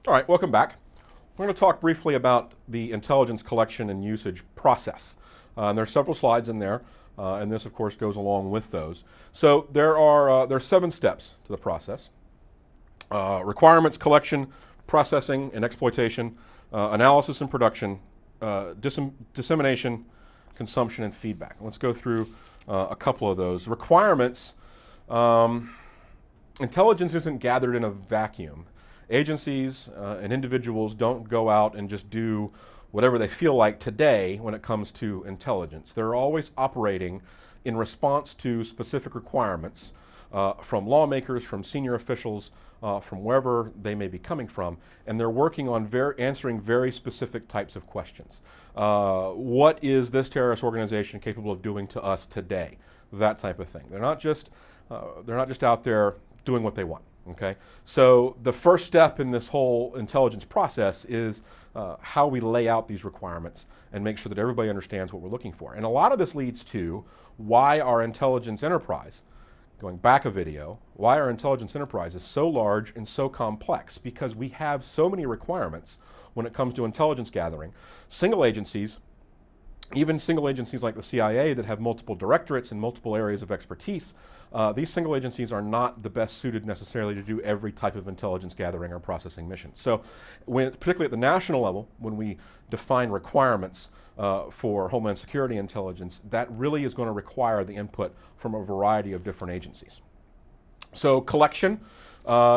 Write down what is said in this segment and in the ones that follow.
All right, welcome back. We're going to talk briefly about the intelligence collection and usage process. And there are several slides in there, and this, of course, goes along with those. So there are 7 steps to the process. Requirements collection, processing and exploitation, analysis and production, dissemination, consumption, and feedback. Let's go through a couple of those. Requirements, intelligence isn't gathered in a vacuum. Agencies and individuals don't go out and just do whatever they feel like today when it comes to intelligence. They're always operating in response to specific requirements from lawmakers, from senior officials, from wherever they may be coming from, and they're working on answering very specific types of questions. What is this terrorist organization capable of doing to us today? That type of thing. They're not just out there doing what they want. Okay, so the first step in this whole intelligence process is how we lay out these requirements and make sure that everybody understands what we're looking for. And a lot of this leads to why our intelligence enterprise, going back a video, why our intelligence enterprise is so large and so complex, because we have so many requirements when it comes to intelligence gathering. Single agencies, even single agencies like the CIA that have multiple directorates and multiple areas of expertise, these single agencies are not the best suited necessarily to do every type of intelligence gathering or processing mission. So particularly at the national level, when we define requirements for Homeland Security intelligence, that really is going to require the input from a variety of different agencies. So collection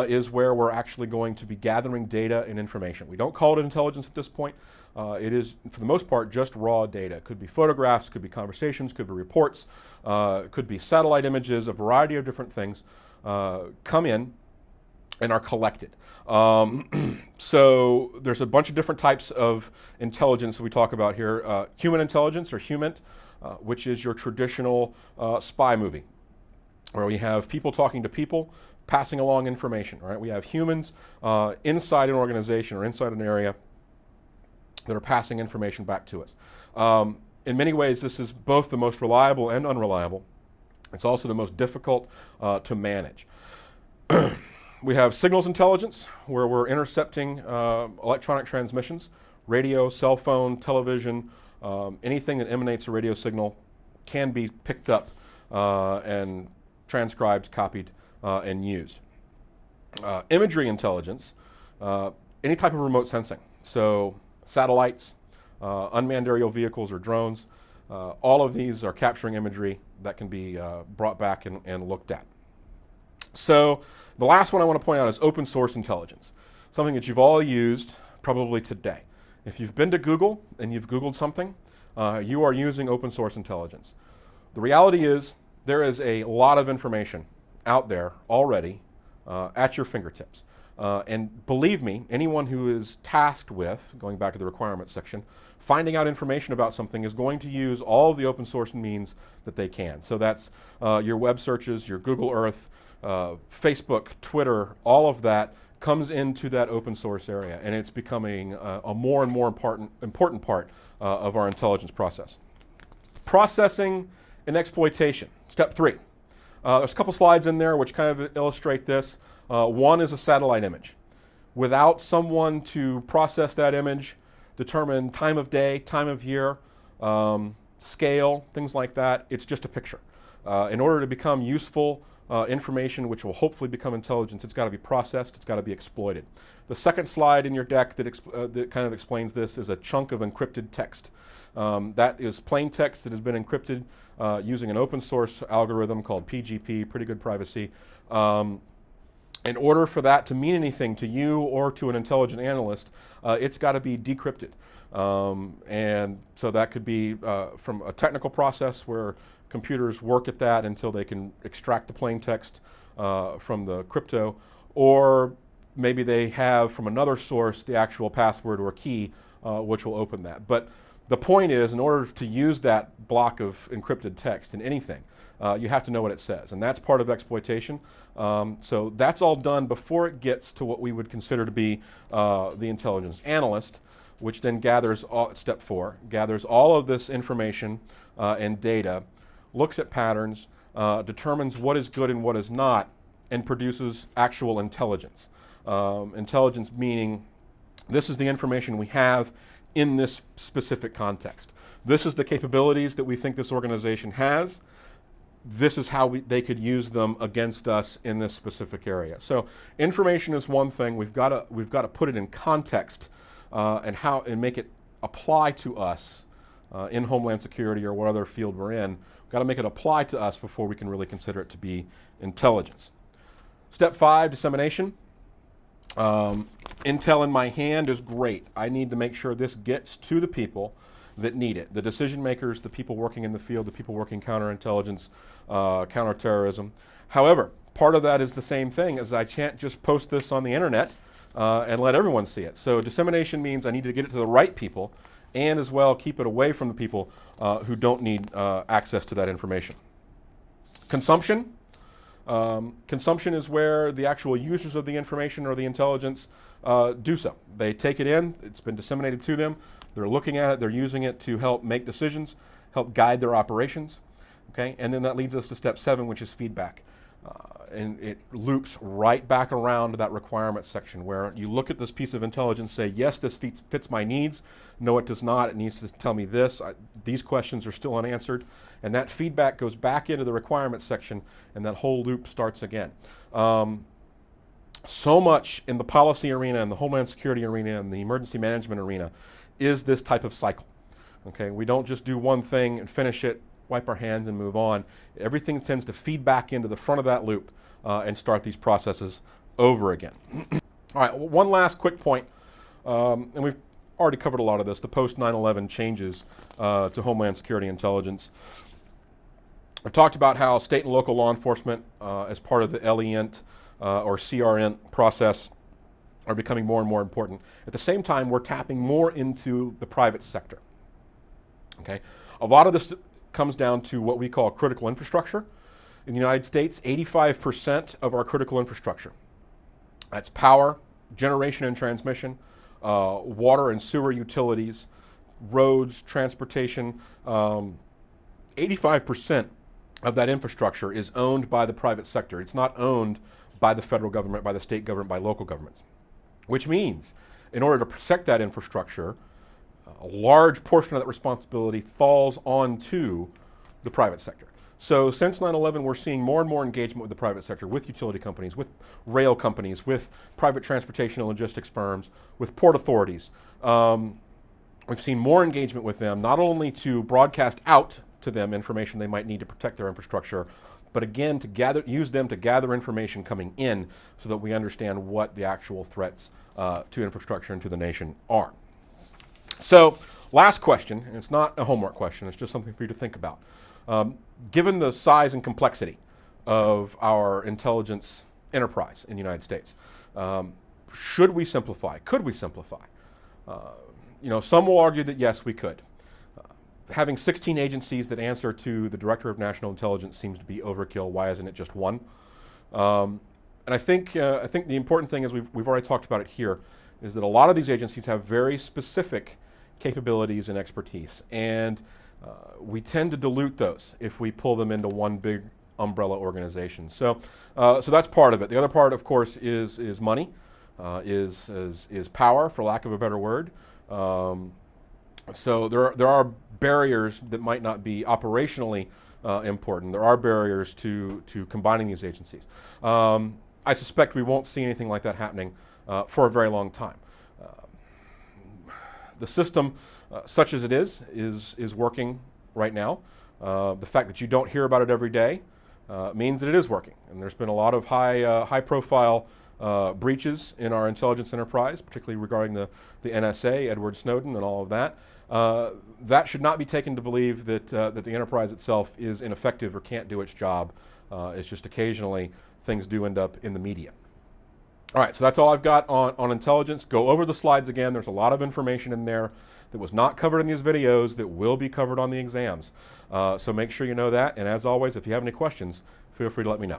is where we're actually going to be gathering data and information. We don't call it intelligence at this point. It is, for the most part, just raw data. It could be photographs, could be conversations, could be reports, could be satellite images, a variety of different things come in and are collected. So there's a bunch of different types of intelligence that we talk about here. Human intelligence, or HUMINT, which is your traditional spy movie, where we have people talking to people, passing along information, right? We have humans inside an organization or inside an area that are passing information back to us. In many ways, this is both the most reliable and unreliable. It's also the most difficult to manage. We have signals intelligence, where we're intercepting electronic transmissions, radio, cell phone, television, anything that emanates a radio signal can be picked up and transcribed, copied, and used. Imagery intelligence, any type of remote sensing. So satellites, unmanned aerial vehicles or drones, all of these are capturing imagery that can be brought back and looked at. So the last one I want to point out is open source intelligence, something that you've all used probably today. If you've been to Google and you've Googled something, you are using open source intelligence. The reality is there is a lot of information out there already at your fingertips. And believe me, anyone who is tasked with, going back to the requirements section, finding out information about something is going to use all of the open source means that they can. So that's your web searches, your Google Earth, Facebook, Twitter, all of that comes into that open source area, and it's becoming a more and more important part of our intelligence process. Processing and exploitation, step 3. There's a couple slides in there which kind of illustrate this. One is a satellite image. Without someone to process that image, determine time of day, time of year, scale, things like that, it's just a picture. In order to become useful information, which will hopefully become intelligence, it's got to be processed, it's got to be exploited. The second slide in your deck that kind of explains this is a chunk of encrypted text. That is plain text that has been encrypted using an open source algorithm called PGP, pretty good privacy. In order for that to mean anything to you or to an intelligent analyst, it's got to be decrypted. And so that could be from a technical process where computers work at that until they can extract the plain text from the crypto, or maybe they have from another source the actual password or key which will open that. But the point is, in order to use that block of encrypted text in anything, you have to know what it says, and that's part of exploitation. So that's all done before it gets to what we would consider to be the intelligence analyst, which then gathers, step 4, gathers all of this information and data, looks at patterns, determines what is good and what is not, and produces actual intelligence. Intelligence meaning This is the information we have in this specific context. This is the capabilities that we think this organization has. This is how they could use them against us in this specific area. So information is one thing. We've got to put it in context and make it apply to us in Homeland Security or what other field we're in. We've got to make it apply to us before we can really consider it to be intelligence. Step 5, dissemination. Intel in my hand is great. I need to make sure this gets to the people that need it. The decision makers, the people working in the field, the people working counterintelligence, counterterrorism. However, part of that is the same thing as I can't just post this on the internet and let everyone see it. So dissemination means I need to get it to the right people and as well keep it away from the people who don't need access to that information. Consumption. Consumption is where the actual users of the information or the intelligence do so. They take it in, it's been disseminated to them, they're looking at it, they're using it to help make decisions, help guide their operations, okay? And then that leads us to step 7, which is feedback. And it loops right back around to that requirements section where you look at this piece of intelligence, say, yes, this fits my needs. No, it does not. It needs to tell me this. These questions are still unanswered. And that feedback goes back into the requirements section, and that whole loop starts again. So much in the policy arena and the Homeland Security arena and the emergency management arena is this type of cycle. Okay, we don't just do one thing and finish it, wipe our hands and move on. Everything tends to feed back into the front of that loop and start these processes over again. All right, one last quick point, and we've already covered a lot of this, the post 9/11 changes to Homeland Security intelligence. I've talked about how state and local law enforcement, as part of the LENT or CRN process, are becoming more and more important. At the same time, we're tapping more into the private sector. Okay, a lot of this comes down to what we call critical infrastructure. In the United States, 85% of our critical infrastructure, that's power, generation and transmission, water and sewer utilities, roads, transportation, 85% of that infrastructure is owned by the private sector. It's not owned by the federal government, by the state government, by local governments. Which means, in order to protect that infrastructure, a large portion of that responsibility falls onto the private sector. So since 9/11, we're seeing more and more engagement with the private sector, with utility companies, with rail companies, with private transportation and logistics firms, with port authorities. We've seen more engagement with them, not only to broadcast out to them information they might need to protect their infrastructure, but again, to use them to gather information coming in so that we understand what the actual threats to infrastructure and to the nation are. So, last question, and it's not a homework question, it's just something for you to think about. Given the size and complexity of our intelligence enterprise in the United States, should we simplify? Could we simplify? Some will argue that yes, we could. Having 16 agencies that answer to the Director of National Intelligence seems to be overkill. Why isn't it just one? And I think the important thing is we've already talked about it here, is that a lot of these agencies have very specific capabilities and expertise, and we tend to dilute those if we pull them into one big umbrella organization. So that's part of it. The other part, of course, is money, is power, for lack of a better word. So there are barriers that might not be operationally important. There are barriers to combining these agencies. I suspect we won't see anything like that happening for a very long time. The system, such as it is working right now. The fact that you don't hear about it every day means that it is working. And there's been a lot of high-profile breaches in our intelligence enterprise, particularly regarding the NSA, Edward Snowden, and all of that. That should not be taken to believe that the enterprise itself is ineffective or can't do its job. It's just occasionally things do end up in the media. All right, so that's all I've got on intelligence. Go over the slides again. There's a lot of information in there that was not covered in these videos that will be covered on the exams. So make sure you know that. And as always, if you have any questions, feel free to let me know.